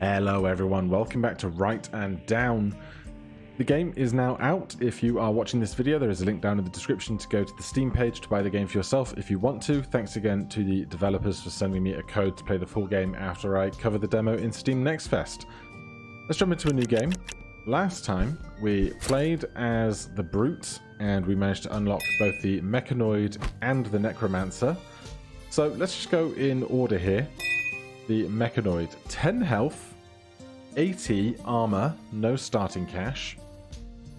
Hello everyone, welcome back to Right and Down. The game is now out. If you are watching this video, there is a link down in the description to go to the Steam page to buy the game for yourself if you want to. Thanks again to the developers for sending me a code to play the full game after I cover the demo in Steam Next Fest. Let's jump into a new game. Last time we played as the Brute and we managed to unlock both the Mechanoid and the Necromancer. So let's just go in order here. The Mechanoid, 10 health, 80 armor, no starting cash.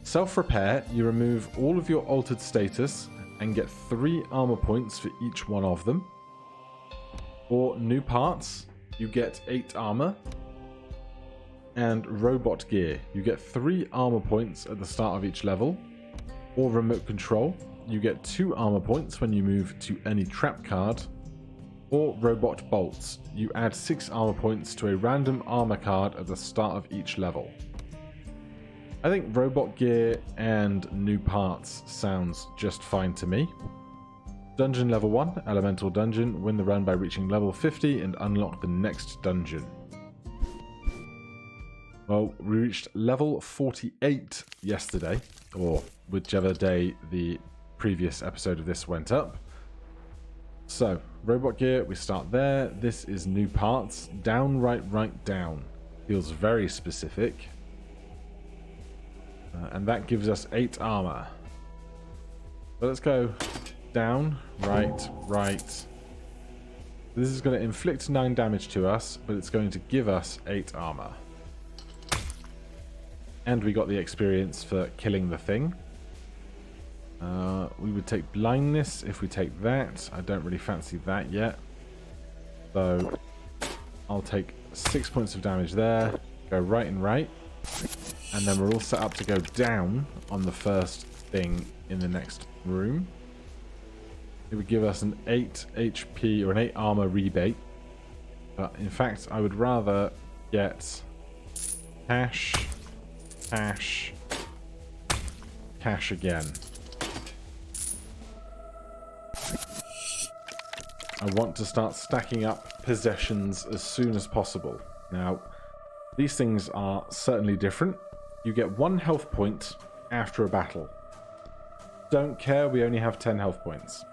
Self-repair, you remove all of your altered status and get 3 armor points for each one of them. For new parts, you get 8 armor. And robot gear, you get 3 armor points at the start of each level. Or remote control, you get 2 armor points when you move to any trap card. Or robot bolts, you add 6 armor points to a random armor card at the start of each level. I think robot gear and new parts sounds just fine to me. Dungeon level 1, elemental dungeon, win the run by reaching level 50 and unlock the next dungeon. Well, we reached level 48 yesterday, or whichever day the previous episode of this went up. So, robot gear, we start there. This is new parts. Down, right, down. Feels very specific. And that gives us 8 armor. So let's go down, right. This is going to inflict 9 damage to us, but it's going to give us 8 armor. And we got the experience for killing the thing. We would take blindness if we take that. I don't really fancy that yet. So I'll take 6 points of damage there. Go right and right. And then we're all set up to go down on the first thing in the next room. It would give us an 8 HP or an 8 armor rebate. But in fact, I would rather get cash again. I want to start stacking up possessions as soon as possible. Now, these things are certainly different. You get 1 health point after a battle. Don't care, we only have 10 health points.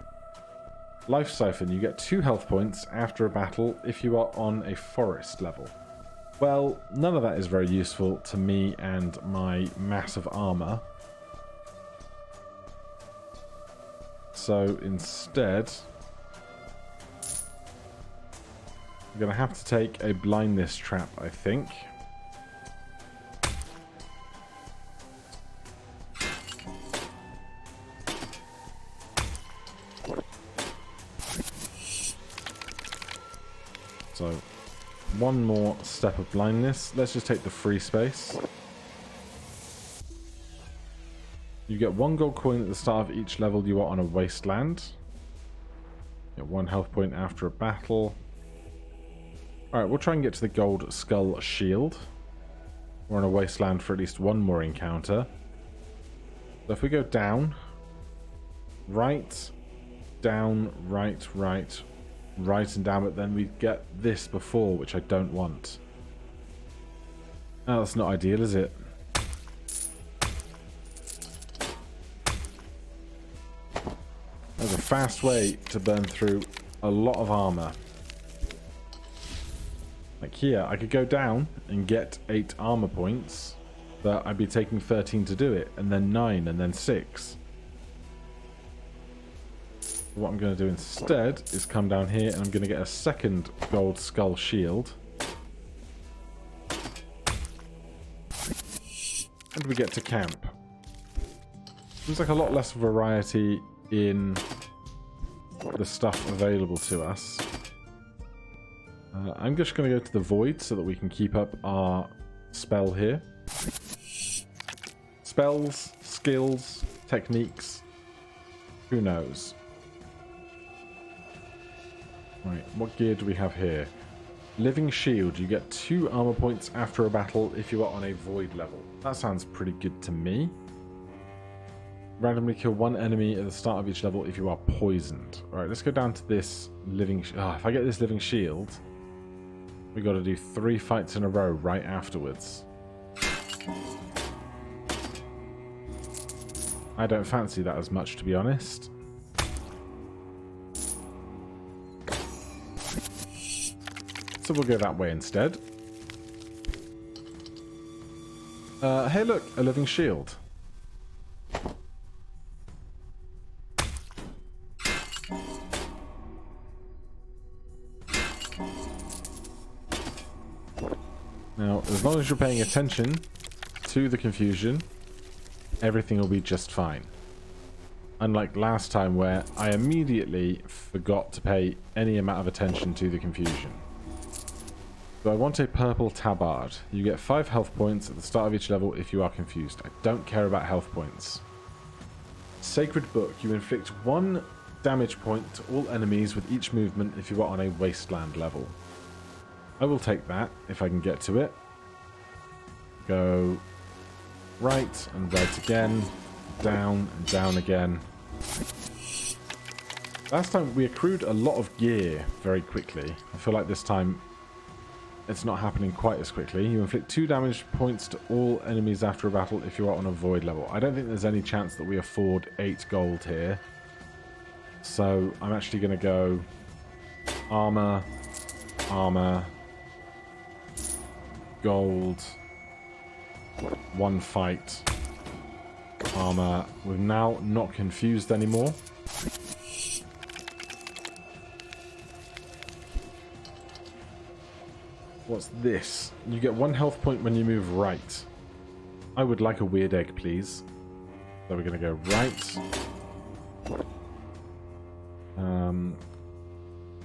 Life Siphon, you get 2 health points after a battle if you are on a forest level. Well, none of that is very useful to me and my massive armor. So instead, I'm going to have to take a blindness trap, I think. So, one more step of blindness. Let's just take the free space. You get 1 gold coin at the start of each level you are on a Wasteland. You get 1 health point after a battle. Alright, we'll try and get to the gold skull shield. We're on a Wasteland for at least 1 more encounter. So if we go down, right, down, right, and down, but then we get this before, which I don't want. Oh, that's not ideal, is it? There's a fast way to burn through a lot of armor. Like here, I could go down and get 8 armor points, but I'd be taking 13 to do it, and then 9, and then 6. What I'm going to do instead is come down here, and I'm going to get a second gold skull shield. And we get to camp. Seems like a lot less variety in the stuff available to us. I'm just going to go to the void so that we can keep up our spell here. Spells, skills, techniques. Who knows? Right, what gear do we have here? Living Shield. You get 2 armor points after a battle if you are on a void level. That sounds pretty good to me. Randomly kill 1 enemy at the start of each level if you are poisoned. Alright, let's go down to this living... if I get this Living Shield... We got to do 3 fights in a row right afterwards. I don't fancy that as much, to be honest. So we'll go that way instead. Hey look, a living shield. Now, as long as you're paying attention to the confusion, everything will be just fine. Unlike last time where I immediately forgot to pay any amount of attention to the confusion. So I want a purple tabard. You get 5 health points at the start of each level if you are confused. I don't care about health points. Sacred Book. You inflict 1 damage point to all enemies with each movement if you are on a Wasteland level. I will take that if I can get to it. Go right and right again. Down and down again. Last time we accrued a lot of gear very quickly. I feel like this time it's not happening quite as quickly. You inflict 2 damage points to all enemies after a battle if you are on a void level. I don't think there's any chance that we afford 8 gold here. So I'm actually going to go armor, armor, gold, 1 fight, armor. We're now not confused anymore. What's this? You get 1 health point when you move right. I would like a weird egg, please. So we're going to go right.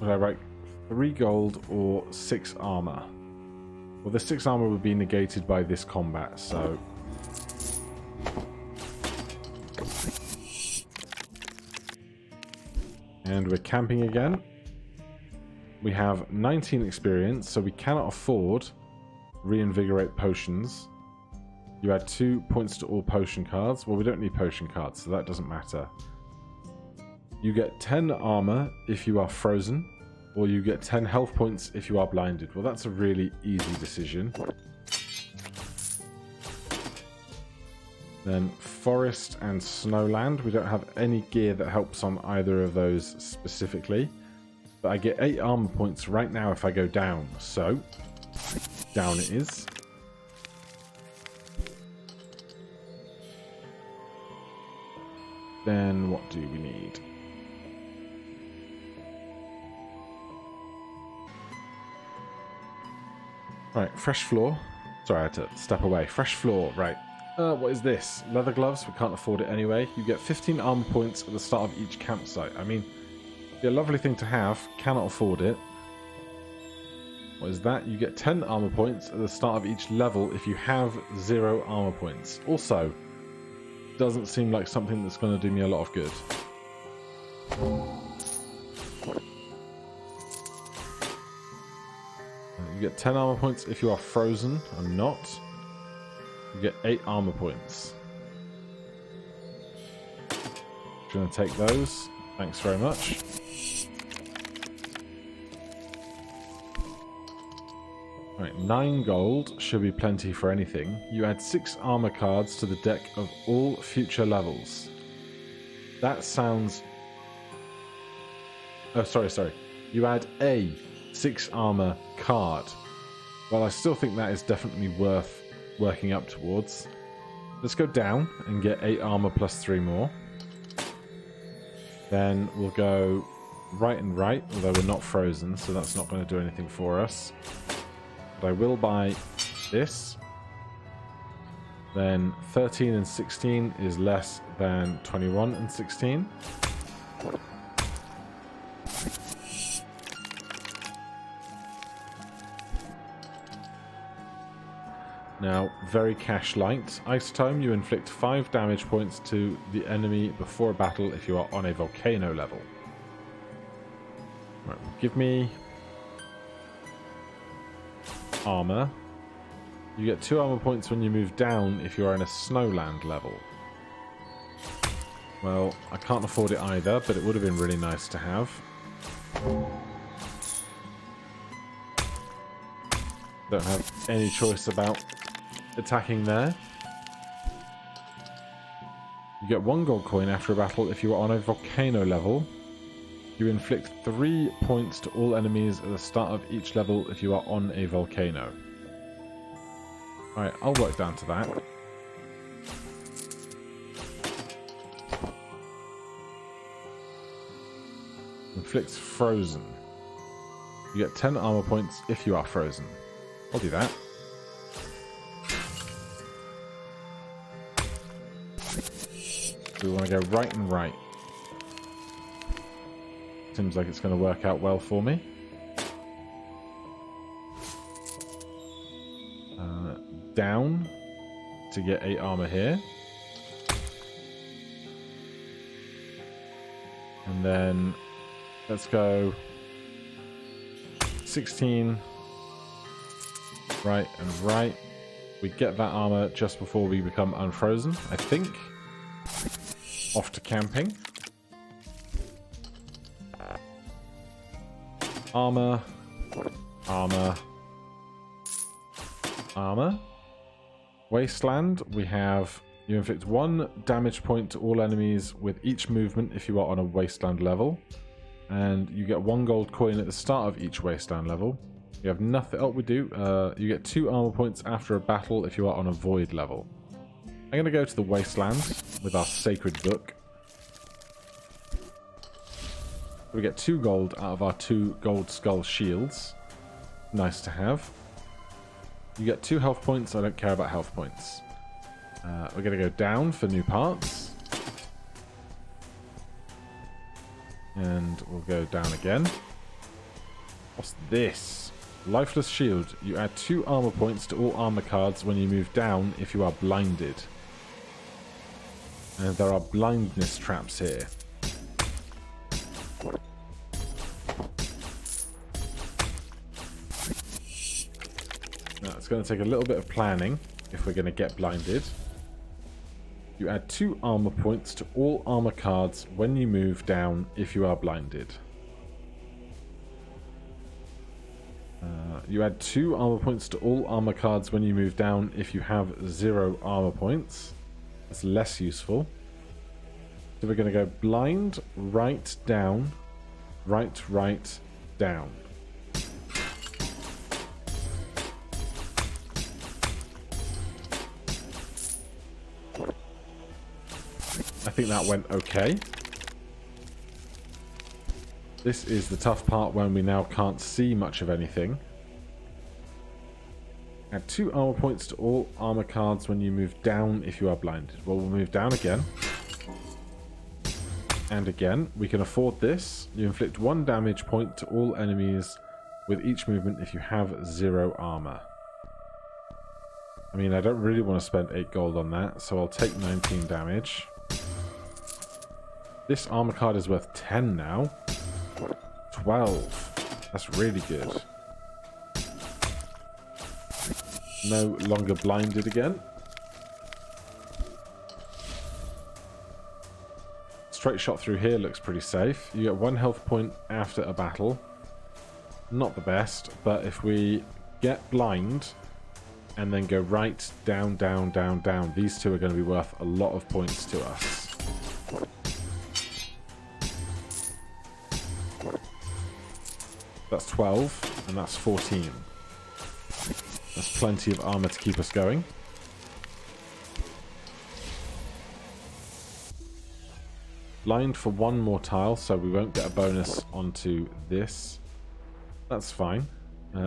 Would I write 3 gold or 6 armor? Well, the 6 armor would be negated by this combat, so... And we're camping again. We have 19 experience, so we cannot afford reinvigorate potions. You add 2 points to all potion cards. Well, we don't need potion cards, so that doesn't matter. You get 10 armor if you are frozen, or you get 10 health points if you are blinded. Well, that's a really easy decision. Then forest and snowland. We don't have any gear that helps on either of those specifically. But I get 8 armor points right now if I go down. So, down it is. Then what do we need? Right, fresh floor. Sorry, I had to step away. Fresh floor, right. What is this? Leather gloves? We can't afford it anyway. You get 15 armor points at the start of each campsite. I mean... be a lovely thing to have, cannot afford it. What is that? You get 10 armor points at the start of each level if you have 0 armor points. Also, doesn't seem like something that's going to do me a lot of good. You get 10 armor points if you are frozen. I'm not. You get 8 armor points. I'm going to take those. Thanks very much. Right, 9 gold should be plenty for anything. You add 6 armor cards to the deck of all future levels. That sounds... oh, sorry. You add a 6 armor card. Well, I still think that is definitely worth working up towards. Let's go down and get 8 armor plus 3 more. Then we'll go right and right, although we're not frozen, so that's not going to do anything for us. But I will buy this. Then 13 and 16 is less than 21 and 16. Now, very cash light. Ice Tome, you inflict 5 damage points to the enemy before a battle if you are on a volcano level. Right, give me armor. You get 2 armor points when you move down if you are in a snowland level. Well, I can't afford it either, but it would have been really nice to have. Don't have any choice about attacking there. You get 1 gold coin after a battle if you are on a volcano level. You inflict 3 points to all enemies at the start of each level if you are on a volcano. Alright, I'll work down to that. Inflicts frozen. You get 10 armor points if you are frozen. I'll do that. We want to go right and right. Seems like it's going to work out well for me. Down to get 8 armor here. And then let's go 16 right and right. We get that armor just before we become unfrozen, I think. Off to camping. Armor. Armor. Armor. Wasteland. We have... You inflict 1 damage point to all enemies with each movement if you are on a Wasteland level. And you get 1 gold coin at the start of each Wasteland level. You have nothing... Oh, we do. You get 2 armor points after a battle if you are on a Void level. I'm going to go to the Wasteland with our Sacred Book. We get 2 gold out of our 2 gold skull shields. Nice to have. You get 2 health points. I don't care about health points. We're going to go down for new parts. And we'll go down again. What's this? Lifeless shield. You add 2 armor points to all armor cards when you move down if you are blinded. And there are blindness traps here. Now it's going to take a little bit of planning if we're going to get blinded. You add 2 armor points to all armor cards when you move down if you are blinded. You add 2 armor points to all armor cards when you move down if you have 0 armor points. That's less useful. So we're going to go blind, right, down, right, right, down. I think that went okay. This is the tough part when we now can't see much of anything. Add 2 armor points to all armor cards when you move down if you are blinded. Well, we'll move down again. And again. We can afford this. You inflict 1 damage point to all enemies with each movement if you have 0 armor. I mean, I don't really want to spend 8 gold on that, so I'll take 19 damage. This armor card is worth 10 now. 12. That's really good. No longer blinded again. Straight shot through here looks pretty safe. You get 1 health point after a battle. Not the best, but if we get blind and then go right, down, down, down, down, these 2 are going to be worth a lot of points to us. That's 12, and that's 14. That's plenty of armor to keep us going. Blind for 1 more tile, so we won't get a bonus onto this. That's fine.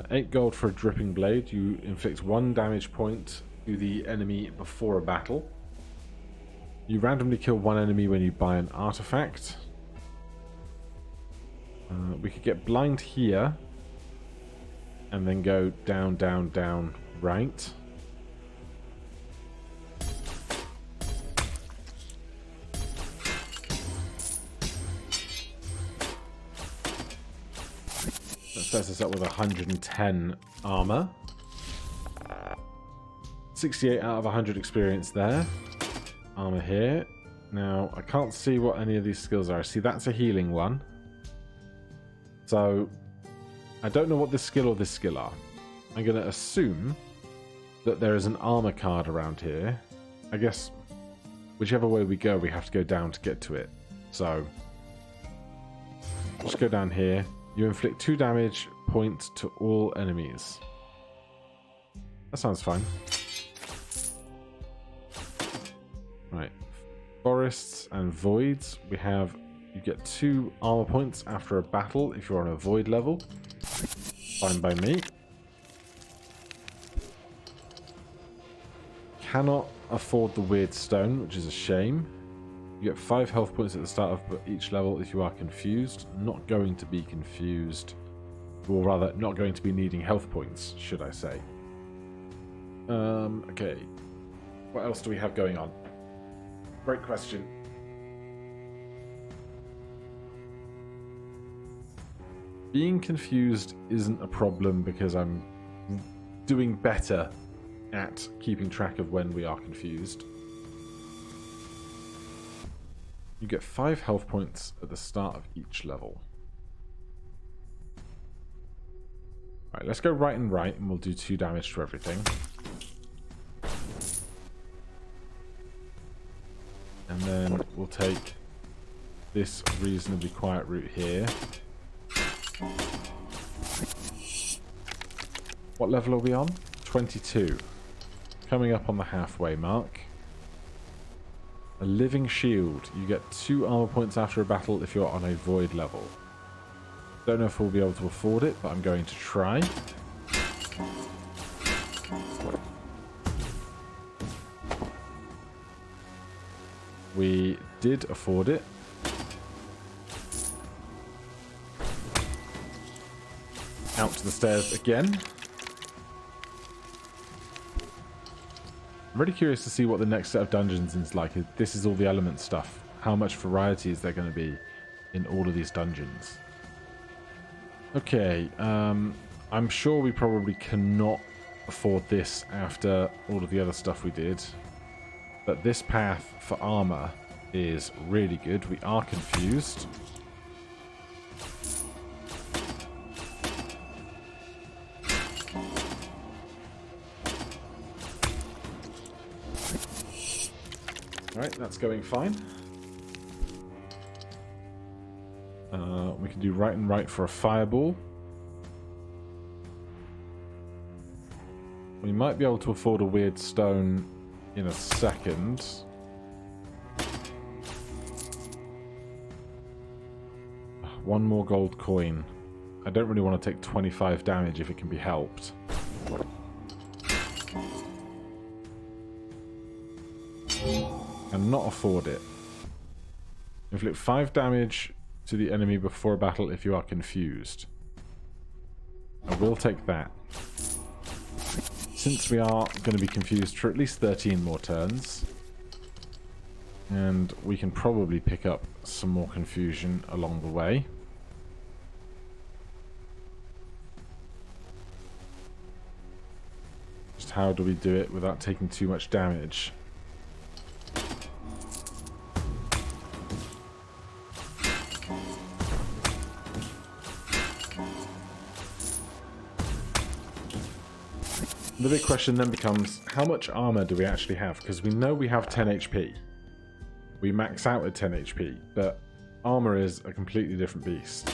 8 gold for a dripping blade. You inflict 1 damage point to the enemy before a battle. You randomly kill 1 enemy when you buy an artifact. We could get blind here and then go down, down, down, right. That sets us up with 110 armor. 68 out of 100 experience there. Armor here. Now, I can't see what any of these skills are. See, that's a healing one. So, I don't know what this skill or this skill are. I'm going to assume that there is an armor card around here. I guess whichever way we go, we have to go down to get to it. So, just go down here. You inflict 2 damage points to all enemies. That sounds fine. Right. Forests and voids. You get 2 armor points after a battle if you're on a void level. Fine by me. Cannot afford the weird stone, which is a shame. You get 5 health points at the start of each level if you are confused. Not going to be confused. Or rather, not going to be needing health points, should I say. Okay. What else do we have going on? Great question. Being confused isn't a problem because I'm doing better at keeping track of when we are confused. You get 5 health points at the start of each level. Alright, let's go right and we'll do 2 damage to everything. And then we'll take this reasonably quiet route here. What level are we on? 22. Coming up on the halfway mark. A living shield. You get 2 armor points after a battle if you're on a void level. Don't know if we'll be able to afford it, but I'm going to try. We did afford it. Out to the stairs again. I'm really curious to see what the next set of dungeons is like. This is all the element stuff. How much variety is there going to be in all of these dungeons? Okay, I'm sure we probably cannot afford this after all of the other stuff we did. But this path for armor is really good. We are confused. Alright, that's going fine. We can do right and right for a fireball. We might be able to afford a weird stone in a second. One more gold coin. I don't really want to take 25 damage if it can be helped. And not afford it. Inflict 5 damage to the enemy before a battle if you are confused. I will take that. Since we are going to be confused for at least 13 more turns, and we can probably pick up some more confusion along the way. Just how do we do it without taking too much damage? The big question then becomes, how much armor do we actually have? Because we know we have 10 HP. We max out at 10 HP, but armor is a completely different beast.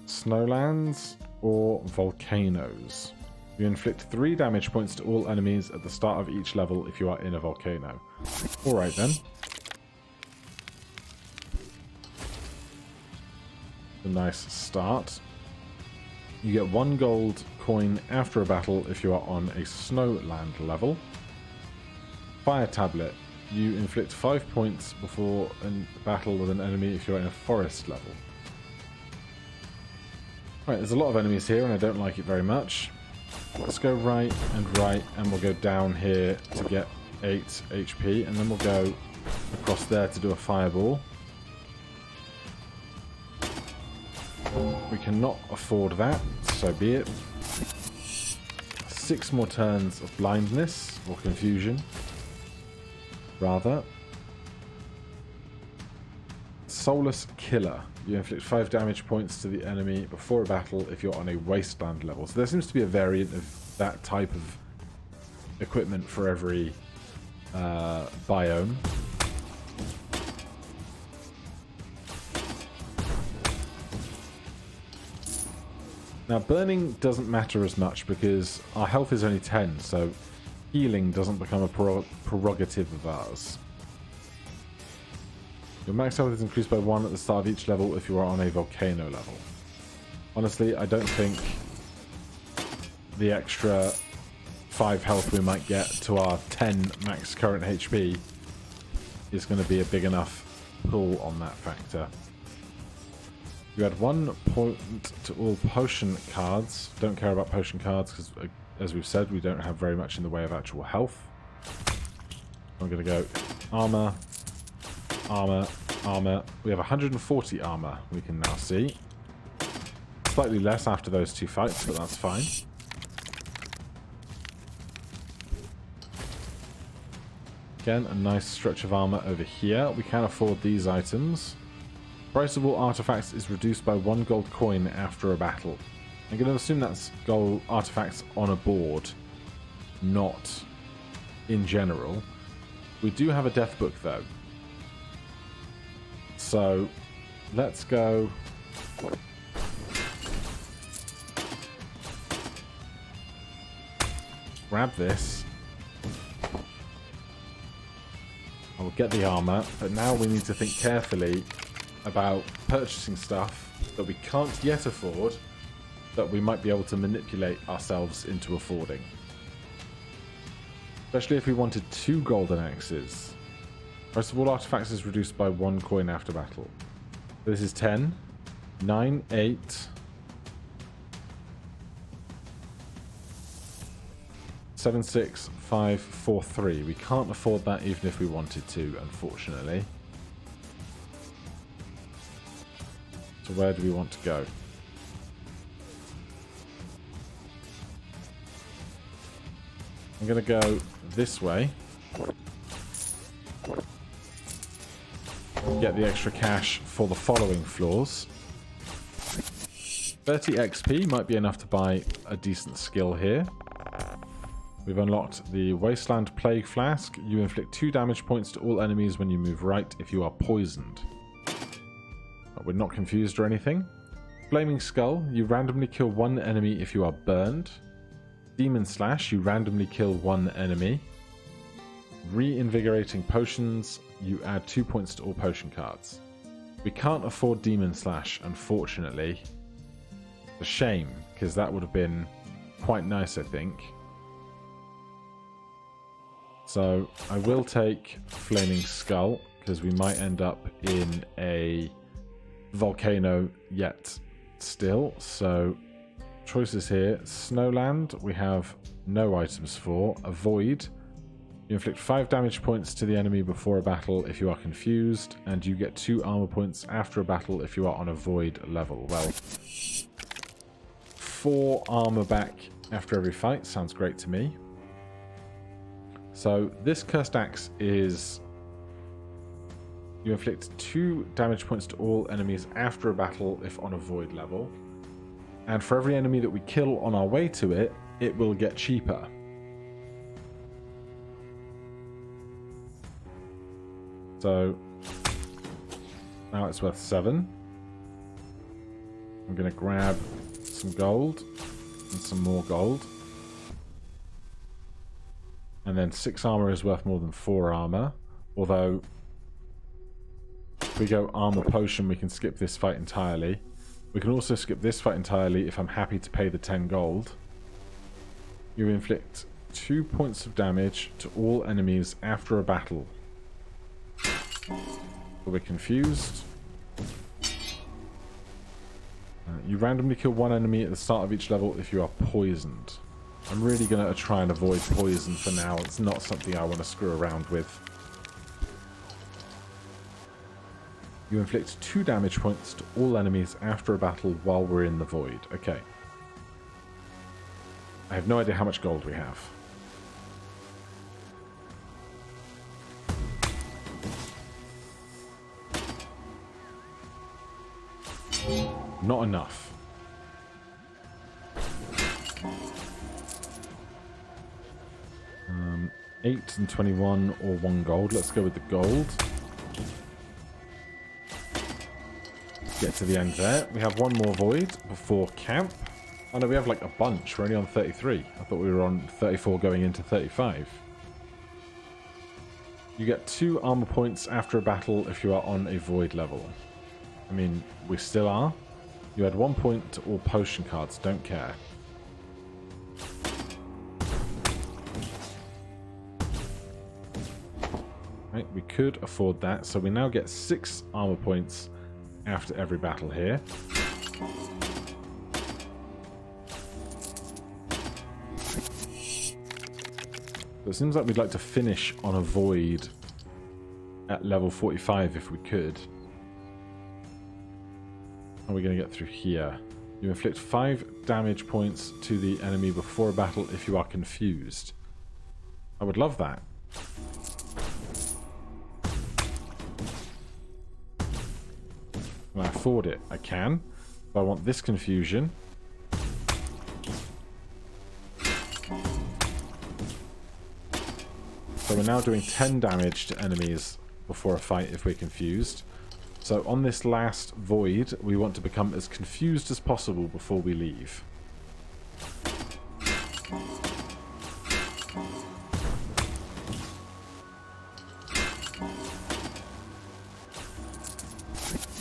Snowlands or volcanoes? You inflict 3 damage points to all enemies at the start of each level if you are in a volcano. Alright then. A nice start. You get 1 gold coin after a battle if you are on a snowland level. Fire tablet. You inflict 5 points before a battle with an enemy if you're in a forest level. Right, there's a lot of enemies here and I don't like it very much. Let's go right, and we'll go down here to get 8 HP, and then we'll go across there to do a fireball. We cannot afford that, so be it. 6 more turns of blindness, or confusion, rather. Soulless Killer. You inflict 5 damage points to the enemy before a battle if you're on a Wasteland level. So there seems to be a variant of that type of equipment for every biome. Now, burning doesn't matter as much because our health is only 10, so healing doesn't become a prerogative of ours. Your max health is increased by 1 at the start of each level if you are on a volcano level. Honestly, I don't think the extra 5 health we might get to our 10 max current HP is going to be a big enough pull on that factor. You add 1 point to all potion cards. Don't care about potion cards because, as we've said, we don't have very much in the way of actual health. I'm going to go armor, armor, armor. We have 140 armor, we can now see. Slightly less after those 2 fights, but that's fine. Again, a nice stretch of armor over here. We can afford these items. Price of all artifacts is reduced by 1 gold coin after a battle. I'm going to assume that's gold artifacts on a board, not in general. We do have a death book though. So let's go. Grab this. I will get the armor, but now we need to think carefully about purchasing stuff that we can't yet afford that we might be able to manipulate ourselves into affording. Especially if we wanted 2 golden axes. Price of all artifacts is reduced by 1 coin after battle. This is 10, 9, 8, 7, 6, 5, 4, 3. We can't afford that even if we wanted to, unfortunately. So where do we want to go? I'm going to go this way. Get the extra cash for the following floors. 30 XP might be enough to buy a decent skill here. We've unlocked the Wasteland Plague Flask. You inflict 2 damage points to all enemies when you move right if you are poisoned. We're not confused or anything. Flaming Skull. You randomly kill 1 enemy if you are burned. Demon Slash. You randomly kill 1 enemy. Reinvigorating Potions. You add 2 points to all potion cards. We can't afford Demon Slash, unfortunately. It's a shame, because that would have been quite nice, I think. So I will take Flaming Skull, because we might end up in a volcano yet still. So choices here. Snowland, we have no items for. Avoid. You inflict 5 damage points to the enemy before a battle if you are confused, and you get 2 armor points after a battle if you are on a void level. Well, 4 armor back after every fight sounds great to me. So this Cursed Axe is... You inflict 2 damage points to all enemies after a battle if on a void level. And for every enemy that we kill on our way to it, it will get cheaper. So now it's worth 7. I'm going to grab some gold and some more gold. And then 6 armor is worth more than 4 armor. Although, if we go armor potion, we can skip this fight entirely. We can also skip this fight entirely if I'm happy to pay the 10 gold. You inflict 2 points of damage to all enemies after a battle. We're confused. You randomly kill 1 enemy at the start of each level if you are poisoned. I'm really going to try and avoid poison for now. It's not something I want to screw around with. You inflict 2 damage points to all enemies after a battle while we're in the void. Okay. I have no idea how much gold we have. Not enough. Um, 8 and 21 or 1 gold. Let's go with the gold. Get to the end there. We have one more void before camp. Oh no, we have like a bunch. We're only on 33. I thought we were on 34 going into 35. You get 2 armor points after a battle if you are on a void level. I mean, we still are. You add 1 point to all potion cards. Don't care. Right, we could afford that. So we now get 6 armor points after every battle here. So it seems like we'd like to finish on a void at level 45 if we could. How are we going to get through here? You inflict 5 damage points to the enemy before a battle if you are confused. I would love that. Can I afford it? I can. But I want this confusion. So we're now doing 10 damage to enemies before a fight if we're confused. So on this last void, we want to become as confused as possible before we leave.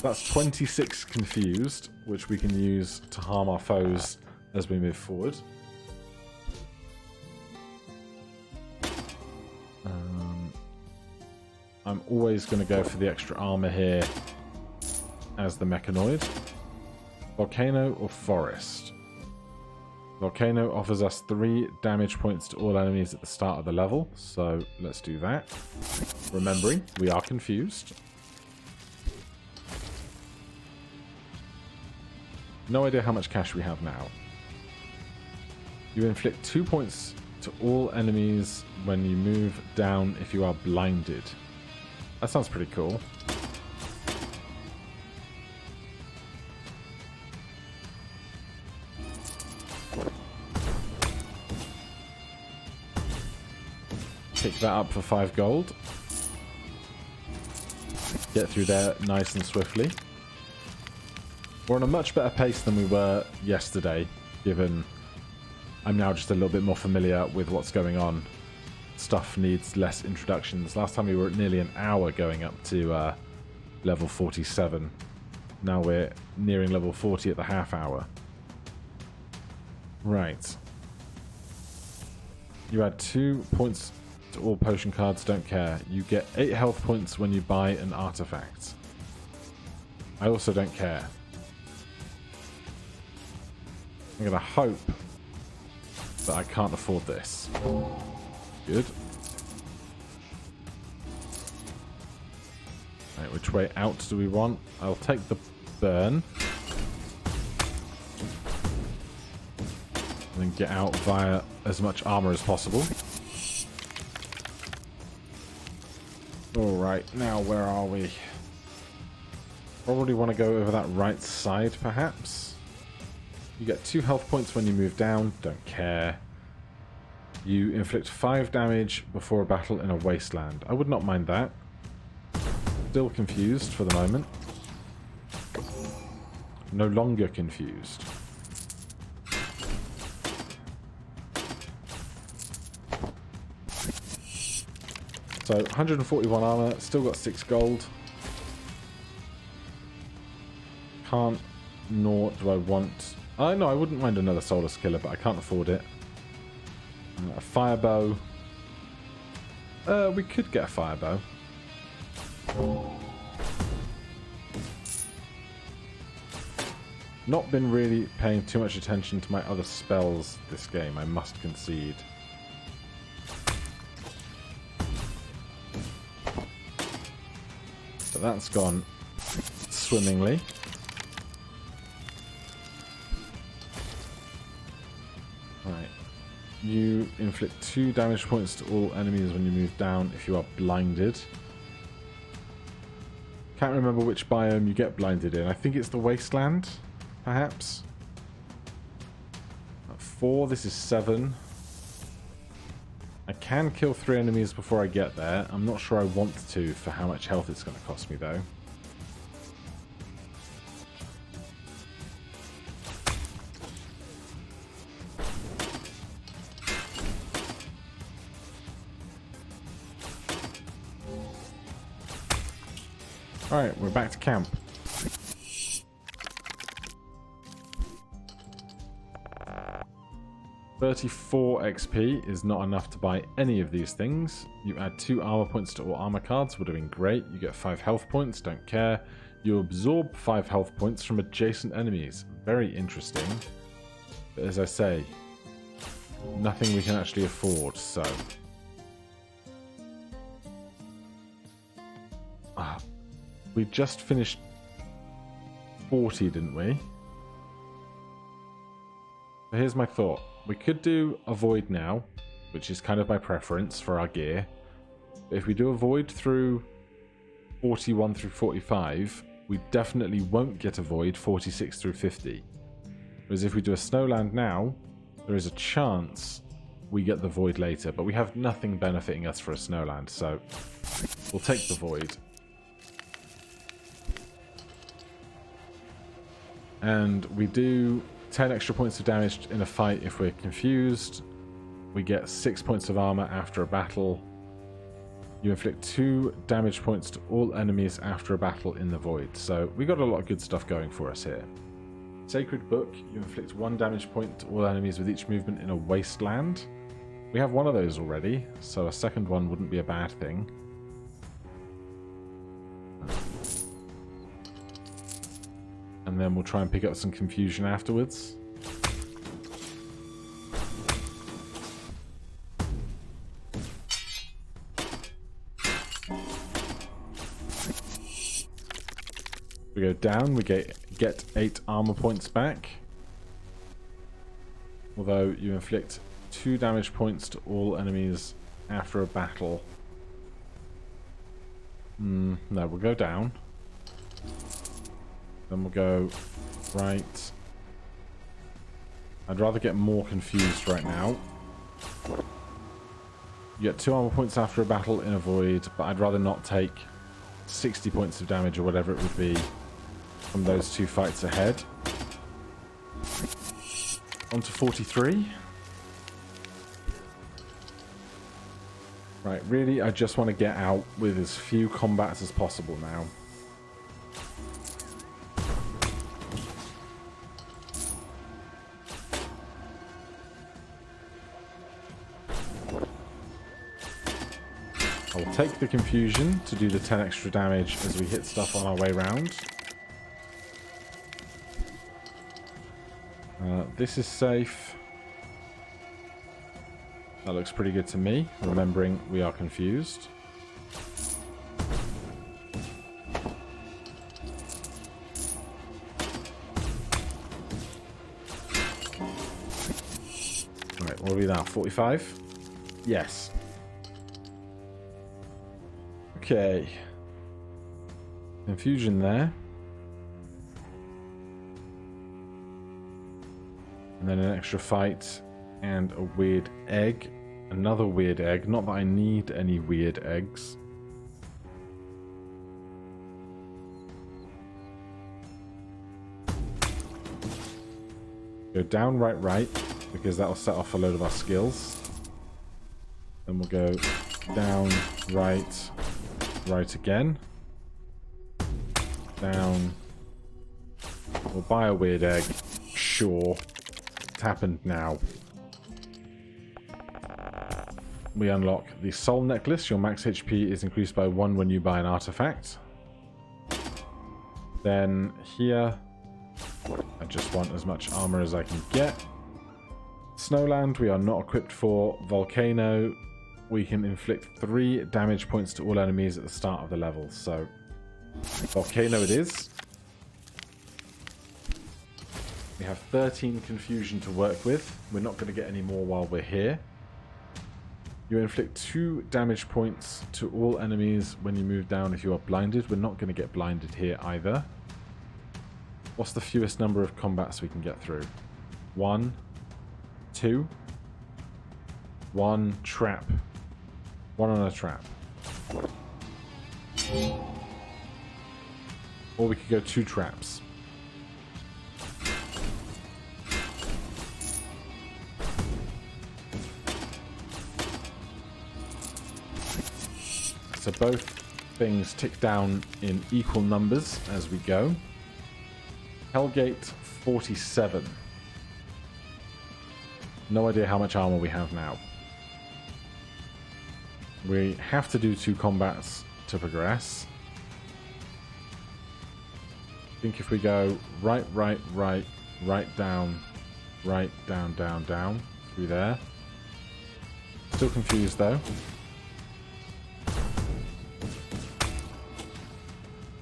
That's 26 confused, which we can use to harm our foes as we move forward. I'm always going to go for the extra armor here as the Mechanoid. Volcano or Forest? Volcano offers us 3 damage points to all enemies at the start of the level, so let's do that. Remembering, we are confused. No idea how much cash we have now. You inflict 2 points to all enemies when you move down if you are blinded. That sounds pretty cool. Pick that up for 5 gold. Get through there nice and swiftly. We're on a much better pace than we were yesterday, given I'm now just a little bit more familiar with what's going on. Stuff needs less introductions. Last time we were at nearly an hour going up to level 47. Now we're nearing level 40 at the half hour. Right. You add 2 points to all potion cards, don't care. You get 8 health points when you buy an artifact. I also don't care. I'm going to hope that I can't afford this. Good. Right, which way out do we want? I'll take the burn. And then get out via as much armor as possible. Alright, now where are we? Probably want to go over that right side, perhaps. You get 2 health points when you move down. Don't care. You inflict 5 damage before a battle in a wasteland. I would not mind that. Still confused for the moment. No longer confused. So 141 armor, still got 6 gold. Can't, nor do I want... no, I wouldn't mind another Solasta killer, but I can't afford it. A fire bow. We could get a fire bow. Not been really paying too much attention to my other spells this game, I must concede. So that's gone swimmingly. Right. You inflict 2 damage points to all enemies when you move down if you are blinded. Can't remember which biome you get blinded in. I think it's the Wasteland, perhaps. 4, this is 7. I can kill 3 enemies before I get there. I'm not sure I want to for how much health it's going to cost me, though. Alright, we're back to camp. $34 XP is not enough to buy any of these things. You add 2 armor points to all armor cards, would have been great. You get 5 health points, don't care. You absorb 5 health points from adjacent enemies. Very interesting. But as I say, nothing we can actually afford, so... we just finished 40, didn't we? So here's my thought. We could do a void now, which is kind of my preference for our gear. But if we do a void through 41 through 45, we definitely won't get a void 46 through 50. Whereas if we do a snowland now, there is a chance we get the void later, but we have nothing benefiting us for a snowland, so we'll take the void. And we do 10 extra points of damage in a fight if we're confused. We get 6 points of armor after a battle. You inflict 2 damage points to all enemies after a battle in the void. So we got a lot of good stuff going for us here. Sacred Book. You inflict 1 damage point to all enemies with each movement in a wasteland. We have one of those already, so a second one wouldn't be a bad thing. And then we'll try and pick up some confusion afterwards. We go down, we get 8 armor points back. Although you inflict 2 damage points to all enemies after a battle. No, we'll go down. Then we'll go right. I'd rather get more confused right now. You get 2 armor points after a battle in a void, but I'd rather not take 60 points of damage or whatever it would be from those 2 fights ahead. On to 43. Right, really, I just want to get out with as few combats as possible now. I'll take the confusion to do the 10 extra damage as we hit stuff on our way round. This is safe. That looks pretty good to me, remembering we are confused. Right, what are we now? 45? Yes. Okay. Confusion there. And then an extra fight and a weird egg. Another weird egg. Not that I need any weird eggs. Go down, right, because that'll set off a load of our skills. Then we'll go down, right again. Down. We'll buy a weird egg. Sure. It's happened now. We unlock the Soul Necklace. Your max HP is increased by 1 when you buy an artifact. Then here, I just want as much armor as I can get. Snowland, we are not equipped for. Volcano, we can inflict 3 damage points to all enemies at the start of the level. So, Volcano it is. We have 13 confusion to work with. We're not going to get any more while we're here. You inflict 2 damage points to all enemies when you move down if you are blinded. We're not going to get blinded here either. What's the fewest number of combats we can get through? 1, 2, 1 trap. 1 on a trap. Or we could go 2 traps. So both things tick down in equal numbers as we go. Hellgate 47. No idea how much armor we have now. We have to do 2 combats to progress. I think if we go right, down, down, through there. Still confused though.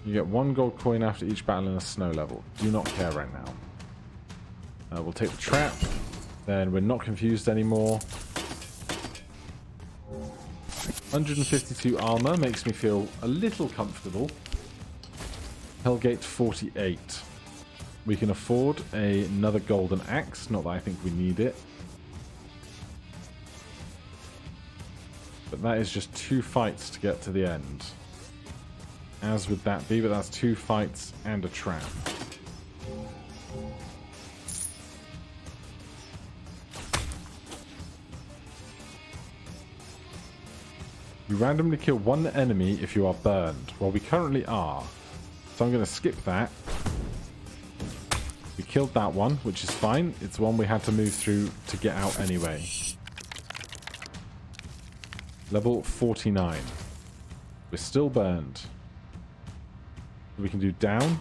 You get 1 gold coin after each battle in a snow level. Do not care right now. We'll take the trap. Then we're not confused anymore. 152 armor makes me feel a little comfortable. Hellgate 48. We can afford another golden axe. Not that I think we need it. But that is just 2 fights to get to the end. As would that be, but that's 2 fights and a trap. You randomly kill 1 enemy if you are burned. Well, we currently are. So I'm going to skip that. We killed that one, which is fine. It's one we had to move through to get out anyway. Level 49. We're still burned. We can do down,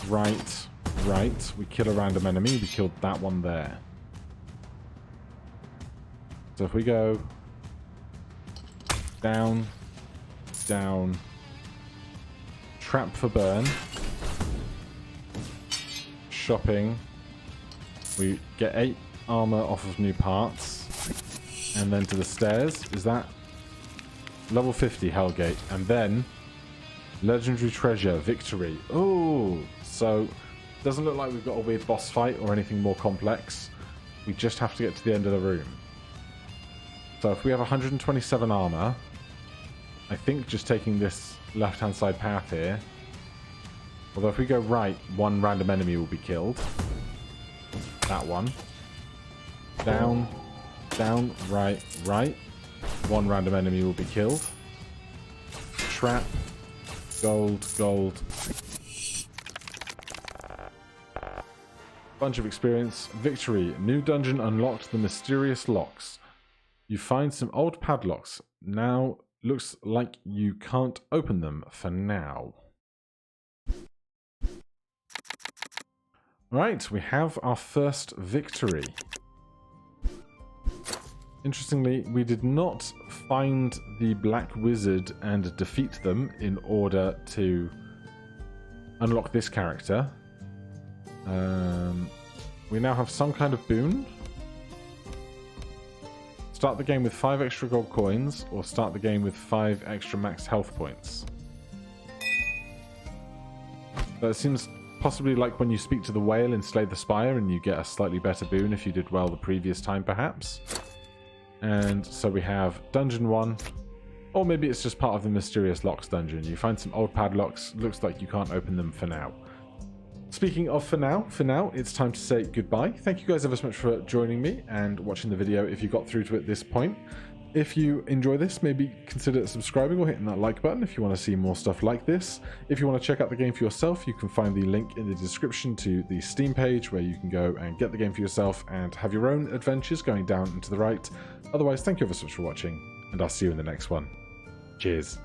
right. We kill a random enemy. We killed that one there. So if we go down, trap for burn, shopping, we get 8 armor off of new parts, and then to the stairs. Is that level 50 Hellgate? And then legendary treasure, victory. Oh, so doesn't look like we've got a weird boss fight or anything more complex. We just have to get to the end of the room. So if we have 127 armor, I think just taking this left-hand side path here, although if we go right, 1 random enemy will be killed. That one. Down, right. 1 random enemy will be killed. Trap. Gold. Bunch of experience. Victory. New dungeon unlocked, the mysterious locks. You find some old padlocks. Now looks like you can't open them for now. Right, we have our first victory. Interestingly, we did not find the Black Wizard and defeat them in order to unlock this character. We now have some kind of boon. Start the game with 5 extra gold coins, or start the game with 5 extra max health points. So it seems possibly like when you speak to the whale in Slay the Spire and you get a slightly better boon if you did well the previous time, perhaps. And so we have Dungeon 1, or maybe it's just part of the Mysterious Locks dungeon. You find some old padlocks, looks like you can't open them for now. Speaking of for now, it's time to say goodbye. Thank you guys ever so much for joining me and watching the video if you got through to it this point. If you enjoy this, maybe consider subscribing or hitting that like button if you want to see more stuff like this. If you want to check out the game for yourself, you can find the link in the description to the Steam page where you can go and get the game for yourself and have your own adventures going down and to the right. Otherwise, thank you ever so much for watching, and I'll see you in the next one. Cheers.